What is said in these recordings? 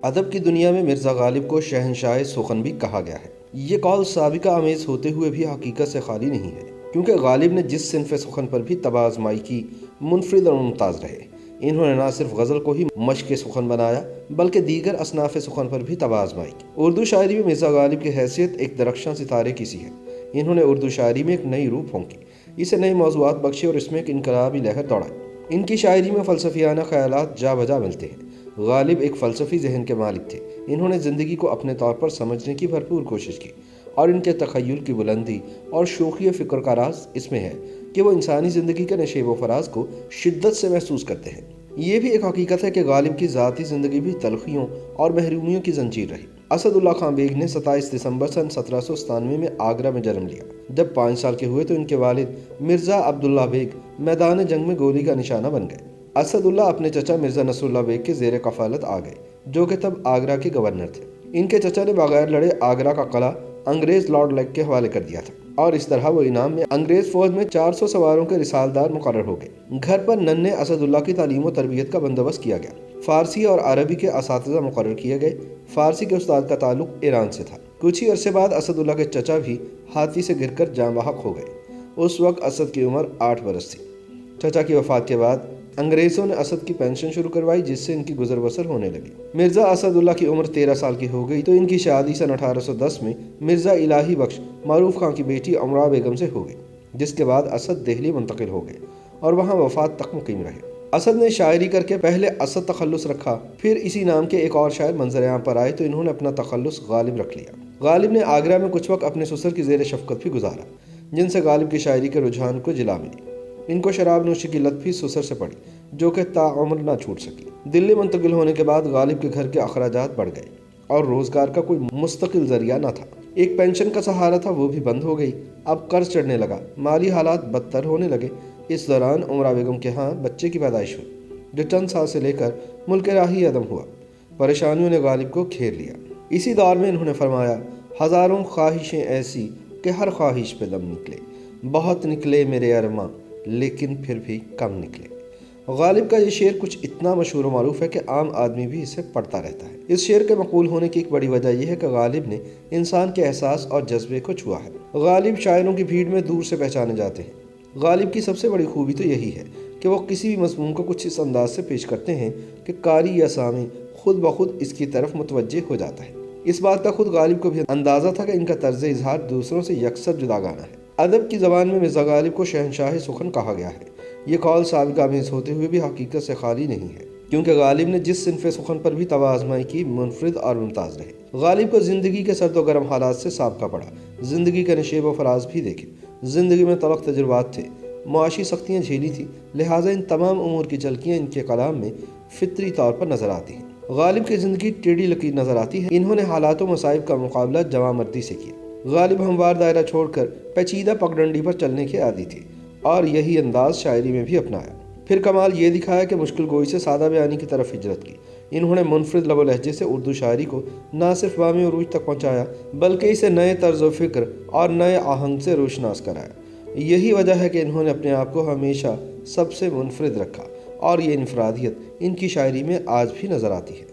ادب کی دنیا میں مرزا غالب کو شہنشاہ سخن بھی کہا گیا ہے۔ یہ قول سابقہ آمیز ہوتے ہوئے بھی حقیقت سے خالی نہیں ہے، کیونکہ غالب نے جس صنف سخن پر بھی طبع آزمائی کی، منفرد اور ممتاز رہے۔ انہوں نے نہ صرف غزل کو ہی مشق سخن بنایا، بلکہ دیگر اصناف سخن پر بھی طبع آزمائی کی۔ اردو شاعری میں مرزا غالب کی حیثیت ایک درخشاں ستارے کی سی ہے۔ انہوں نے اردو شاعری میں ایک نئی روح پھونکی، اسے نئے موضوعات بخشے اور اس میں ایک انقلابی لہر دوڑائی۔ ان کی شاعری میں فلسفیانہ خیالات جا بجا ملتے ہیں۔ غالب ایک فلسفی ذہن کے مالک تھے۔ انہوں نے زندگی کو اپنے طور پر سمجھنے کی بھرپور کوشش کی، اور ان کے تخیل کی بلندی اور شوخی فکر کا راز اس میں ہے کہ وہ انسانی زندگی کے نشیب و فراز کو شدت سے محسوس کرتے ہیں۔ یہ بھی ایک حقیقت ہے کہ غالب کی ذاتی زندگی بھی تلخیوں اور محرومیوں کی زنجیر رہی۔ اسد اللہ خان بیگ نے 27 دسمبر سن 1797 میں آگرہ میں جنم لیا۔ جب 5 سال کے ہوئے تو ان کے والد مرزا عبداللہ بیگ میدان جنگ میں گولی کا نشانہ بن گئے۔ اسد اللہ اپنے چچا مرزا نصر اللہ بیگ کے زیر کفالت آ گئے، جو کہ تب آگرہ کے گورنر تھے۔ ان کے چچا نے بغیر لڑے آگرہ کا قلعہ انگریز لارڈ لیگ کے حوالے کر دیا تھا، اور اس طرح وہ انعام میں انگریز فوج میں 400 سواروں کے رسالدار مقرر ہو گئے۔ گھر پر ننھے اسد اللہ کی تعلیم و تربیت کا بندوبست کیا گیا۔ فارسی اور عربی کے اساتذہ مقرر کیے گئے۔ فارسی کے استاد کا تعلق ایران سے تھا۔ کچھ ہی عرصے بعد اسد اللہ کے چچا بھی ہاتھی سے گر کر جاں بحق ہو گئے۔ اس وقت اسد کی عمر 8 برس تھی۔ چچا کی وفات کے بعد انگریزوں نے اسد کی پینشن شروع کروائی، جس سے ان کی گزر بسر ہونے لگی۔ مرزا اسد اللہ کی عمر 13 سال کی ہو گئی تو ان کی شادی سن 1810 میں مرزا الہی بخش معروف خان کی بیٹی امراء بیگم سے ہو گئی، جس کے بعد اسد دہلی منتقل ہو گئے اور وہاں وفات تک مقیم رہے۔ اسد نے شاعری کر کے پہلے اسد تخلص رکھا، پھر اسی نام کے ایک اور شاعر منظر عام پر آئے تو انہوں نے اپنا تخلص غالب رکھ لیا۔ غالب نے آگرہ میں کچھ وقت اپنے سسر کی زیر شفقت بھی گزارا، جن سے غالب کی شاعری کے رجحان کو جلا ملی۔ ان کو شراب نوشی کی لت بھی سسر سے پڑی، جو کہ تاعمر نہ چھوٹ سکی۔ دلی منتقل ہونے کے بعد غالب کے گھر کے اخراجات بڑھ گئے اور روزگار کا کوئی مستقل ذریعہ نہ تھا۔ ایک پینشن کا سہارا تھا، وہ بھی بند ہو گئی۔ اب قرض چڑھنے لگا، مالی حالات بدتر ہونے لگے۔ اس دوران امراء بیگم کے ہاں بچے کی پیدائش ہوئی، جو چند سال سے لے کر ملک راہی عدم ہوا۔ پریشانیوں نے غالب کو گھیر لیا۔ اسی دور میں انہوں نے فرمایا، ہزاروں خواہشیں ایسی کہ ہر خواہش پہ دم نکلے، بہت نکلے میرے ارماں لیکن پھر بھی کم نکلے۔ غالب کا یہ شعر کچھ اتنا مشہور و معروف ہے کہ عام آدمی بھی اسے پڑھتا رہتا ہے۔ اس شعر کے مقبول ہونے کی ایک بڑی وجہ یہ ہے کہ غالب نے انسان کے احساس اور جذبے کو چھوا ہے۔ غالب شاعروں کی بھیڑ میں دور سے پہچانے جاتے ہیں۔ غالب کی سب سے بڑی خوبی تو یہی ہے کہ وہ کسی بھی مضمون کو کچھ اس انداز سے پیش کرتے ہیں کہ قاری یا سامع خود بخود اس کی طرف متوجہ ہو جاتا ہے۔ اس بات کا خود غالب کو بھی اندازہ تھا کہ ان کا طرز اظہار دوسروں سے یکسر جداگانہ ہے۔ ادب کی زبان میں مرزا غالب کو شہنشاہ سخن کہا گیا ہے۔ یہ قول سابقہ آمیز ہوتے ہوئے بھی حقیقت سے خالی نہیں ہے، کیونکہ غالب نے جس صنف سخن پر بھی طبع آزمائی کی، منفرد اور ممتاز رہے۔ غالب کو زندگی کے سرد و گرم حالات سے سابقہ پڑا، زندگی کے نشیب و فراز بھی دیکھے۔ زندگی میں تلخ تجربات تھے، معاشی سختیاں جھیلی تھی، لہٰذا ان تمام امور کی جھلکیاں ان کے کلام میں فطری طور پر نظر آتی ہیں۔ غالب کی زندگی ٹیڑھی لکیر نظر آتی ہے۔ انہوں نے حالات و مصائب کا مقابلہ جواں مردی سے کیا۔ غالب ہموار دائرہ چھوڑ کر پیچیدہ پگڈنڈی پر چلنے کے عادی تھے، اور یہی انداز شاعری میں بھی اپنایا۔ پھر کمال یہ دکھایا کہ مشکل گوئی سے سادہ بیانی کی طرف ہجرت کی۔ انہوں نے منفرد لب و لہجے سے اردو شاعری کو نہ صرف بام عروج تک پہنچایا، بلکہ اسے نئے طرز و فکر اور نئے آہنگ سے روشناس کرایا۔ یہی وجہ ہے کہ انہوں نے اپنے آپ کو ہمیشہ سب سے منفرد رکھا، اور یہ انفرادیت ان کی شاعری میں آج بھی نظر آتی ہے۔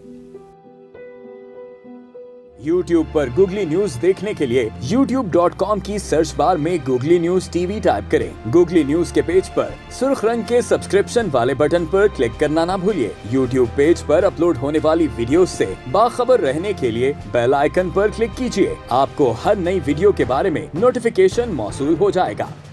YouTube پر گوگلی نیوز دیکھنے کے لیے youtube.com کی سرچ بار میں googly news T V type کریں۔ گوگلی نیوز کے پیج پر سرخ رنگ کے سبسکرپشن والے بٹن پر کلک کرنا نہ بھولیے۔ YouTube پیج پر اپلوڈ ہونے والی ویڈیوز سے باخبر رہنے کے لیے بیل آئیکن پر کلک کیجیے۔ آپ کو ہر نئی ویڈیو کے بارے میں نوٹیفیکیشن موصول ہو جائے گا۔